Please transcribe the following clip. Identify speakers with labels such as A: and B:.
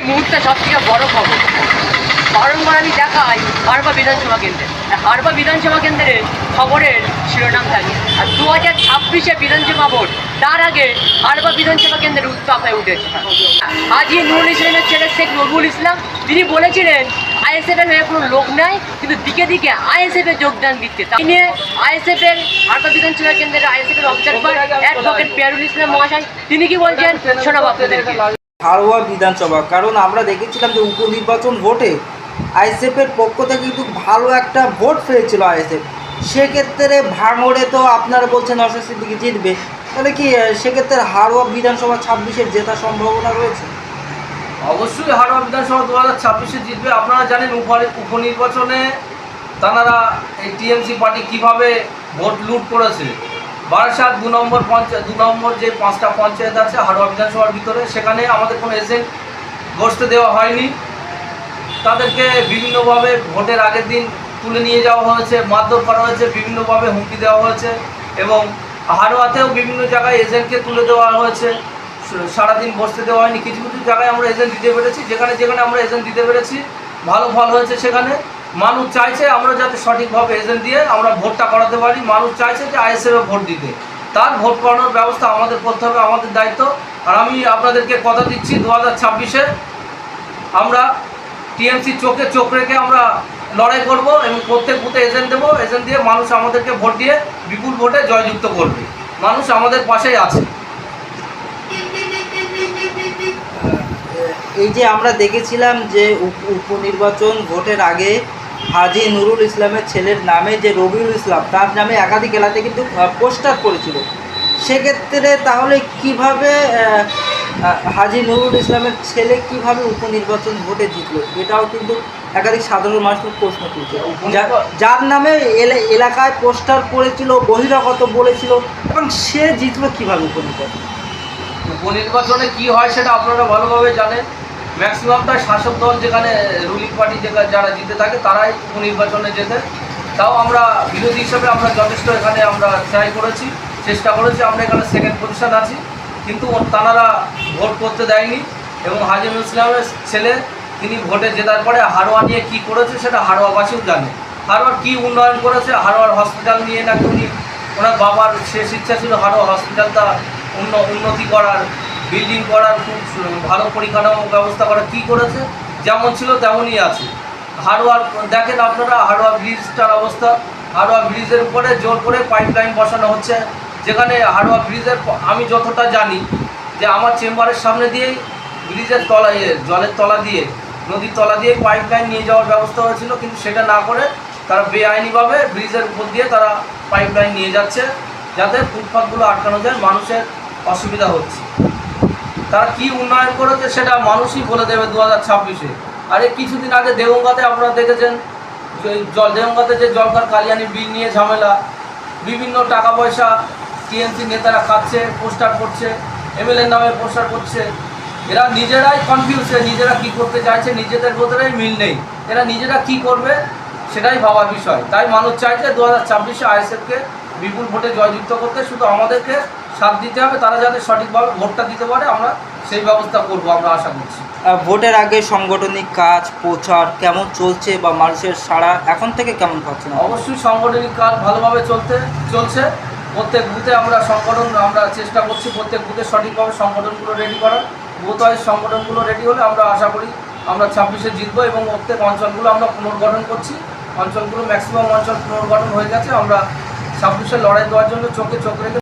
A: মুহূর্তে সবথেকে বড় খবর বারংবার আমি দেখাই হারবা বিধানসভা কেন্দ্রে। হারবা বিধানসভা কেন্দ্রে খবরের শিরোনাম থাকে। আর 2026-এ বিধানসভা ভোট, তার আগে হারবা বিধানসভা কেন্দ্রের উত্তাপ হয়ে উঠেছে। হাজী নুরুল ইসলামের ছেলে শেখ নজরুল ইসলাম তিনি বলেছিলেন আইএসএফের হয়ে কোনো লোক নাই, কিন্তু দিকে দিকে আইএসএফে যোগদান দিচ্ছে। তাই নিয়ে আইএসএফের হারবা বিধানসভা কেন্দ্রের আইএসএফের অবজারভার অ্যাডভোকেট পিয়ারুল ইসলাম মহাশয় তিনি কি বলছেন শোনাবো আপনাদেরকে।
B: হারোয়া বিধানসভা, কারণ আমরা দেখেছিলাম যে উপনির্বাচন ভোটে আইএসএফের পক্ষ থেকে কিন্তু ভালো একটা ভোট পেয়েছিল আইএসএফ। সেক্ষেত্রে ভাঙড়ে তো আপনারা বলছেন অস্বস্তির দিকে জিতবে, তাহলে কি সেক্ষেত্রে হারোয়া বিধানসভা 26-এর জেতার সম্ভাবনা রয়েছে?
C: অবশ্যই হারোয়া বিধানসভা 2026-এ জিতবে। আপনারা জানেন উপনির্বাচনে তারা এই টিএমসি পার্টি কীভাবে ভোট লুট করেছে। বারাসাত 2 নম্বর যে 5টা পঞ্চায়েত আছে হারোয়া বিধানসভার ভিতরে, সেখানে আমাদের কোনো এজেন্ট বসতে দেওয়া হয়নি। তাদেরকে বিভিন্নভাবে ভোটের আগের দিন তুলে নিয়ে যাওয়া হয়েছে, মারধর করা হয়েছে, বিভিন্নভাবে হুমকি দেওয়া হয়েছে এবং হারোয়াতেও বিভিন্ন জায়গায় এজেন্টকে তুলে দেওয়া হয়েছে, সারাদিন বসতে দেওয়া হয়নি। কিছু কিছু জায়গায় আমরা এজেন্ট দিতে পেরেছি, যেখানে যেখানে আমরা এজেন্ট দিতে পেরেছি ভালো ফল হয়েছে। সেখানে মানুষ চাইছে আমরা যাতে সঠিকভাবে এজেন্ট দিয়ে আমরা ভোটটা করাতে পারি। মানুষ চাইছে যে আইএসএফে ভোট দিতে, তার ভোট করানোর ব্যবস্থা আমাদের করতে হবে, আমাদের দায়িত্ব। আর আমি আপনাদেরকে কথা দিচ্ছি 2026-এ আমরা টিএমসি চোখে চোখ রেখে আমরা লড়াই করব এবং প্রত্যেক বুথে এজেন্ট দেবো। এজেন্ট দিয়ে মানুষ আমাদেরকে ভোট দিয়ে বিপুল ভোটে জয়যুক্ত করবে। মানুষ আমাদের পাশেই আছে।
B: এই যে আমরা দেখেছিলাম যে উপনির্বাচন ভোটের আগে হাজী নুরুল ইসলামের ছেলের নামে যে রবিউল ইসলাম, তার নামে একাধিক এলাকাতে কিন্তু পোস্টার করেছিল। সেক্ষেত্রে তাহলে কিভাবে হাজী নুরুল ইসলামের ছেলে কিভাবে উপনির্বাচন ভোটে জিতলো, এটাও কিন্তু একাধিক সাধারণ মানুষের প্রশ্ন তুলছে। যার নামে এলাকায় পোস্টার করেছিল, বহিরাগত বলেছিল, এবং সে জিতলো কিভাবে উপনির্বাচন?
C: উপনির্বাচনে কী হয় সেটা আপনারা ভালোভাবে জানেন। ম্যাক্সিমামটা শাসক দল, যেখানে রুলিং পার্টি যারা জিতে থাকে তারাই উপনির্বাচনে যেতে। তাও আমরা বিরোধী হিসেবে আমরা যথেষ্ট এখানে আমরা চেষ্টা করেছি। আমরা এখানে সেকেন্ড পজিশন আছি, কিন্তু তারা ভোট করতে দেয়নি। এবং হাজী নুরুল ইসলামের ছেলে তিনি ভোটে জেতার পরে হারোয়া নিয়ে কী করেছে সেটা হারোয়াবাসীও জানে। হারোয়ার কী উন্নয়ন করেছে, হারোয়ার হসপিটাল নিয়ে নাকি ওনার বাবার শেষ ইচ্ছা ছিল হারোয়া হসপিটালটা উন্নতি করার, বিল্ডিং করার, খুব ভালো পরিকাঠামো ব্যবস্থা করার। কী করেছে? যেমন ছিল তেমনই আছে। হারোয়ার দেখেন আপনারা হারোয়া ব্রিজটার অবস্থা। হারোয়া ব্রিজের উপরে জোর করে পাইপলাইন বসানো হচ্ছে, যেখানে হারোয়া ব্রিজের আমি যতটা জানি যে আমার চেম্বারের সামনে দিয়েই ব্রিজের তলায় জলের তলা দিয়ে, নদীর তলা দিয়ে পাইপলাইন নিয়ে যাওয়ার ব্যবস্থা হয়েছিল, কিন্তু সেটা না করে তারা বেআইনিভাবে ব্রিজের উপর দিয়ে তারা পাইপলাইন নিয়ে যাচ্ছে, যাতে ফুটপাথগুলো আটকানো যায়। মানুষের অসুবিধা হচ্ছে। তারা কি উন্নয়ন করেছে সেটা মানুষই বলে দেবে 2026-এ। আর এই কিছুদিন আগে দেগঙ্গাতে আপনারা দেখেছেন, দেগঙ্গাতে যে জলকার কালিয়ানি বিল নিয়ে ঝামেলা, বিভিন্ন টাকা পয়সা টিএমসি নেতারা খাচ্ছে, পোস্টার করছে, এমএলএর নামে পোস্টার করছে। এরা নিজেরাই কনফিউজ, নিজেরা কী করতে চাইছে নিজেদের ভেতরেই মিল নেই। এরা নিজেরা কি করবে সেটাই ভাবার বিষয়। তাই মানুষ চাইছে 2026-এ আইএসএফকে বিপুল ভোটে জয়যুক্ত করতে। শুধু আমাদেরকে সাথ দিতে হবে, তারা যাতে সঠিকভাবে ভোটটা দিতে পারে আমরা সেই ব্যবস্থা করব, আমরা আশা করছি।
B: ভোটের আগে সাংগঠনিক কাজ প্রচার কেমন চলছে বা মানুষের সাড়া এখন থেকে কেমন পাচ্ছেন?
C: অবশ্যই সাংগঠনিক কাজ ভালোভাবে চলছে। প্রত্যেক বুথে আমরা চেষ্টা করছি প্রত্যেক বুথে সঠিকভাবে সংগঠনগুলো রেডি করার। বুথ ওয়াইজ সংগঠনগুলো রেডি হলে আমরা আশা করি আমরা 26-এ জিতবো। এবং প্রত্যেক অঞ্চলগুলো আমরা পুনর্গঠন করছি। অঞ্চলগুলো ম্যাক্সিমাম অঞ্চল পুনর্গঠন হয়ে গেছে। আমরা 26-এ লড়াই দেওয়ার জন্য চোখে চোখ রেখে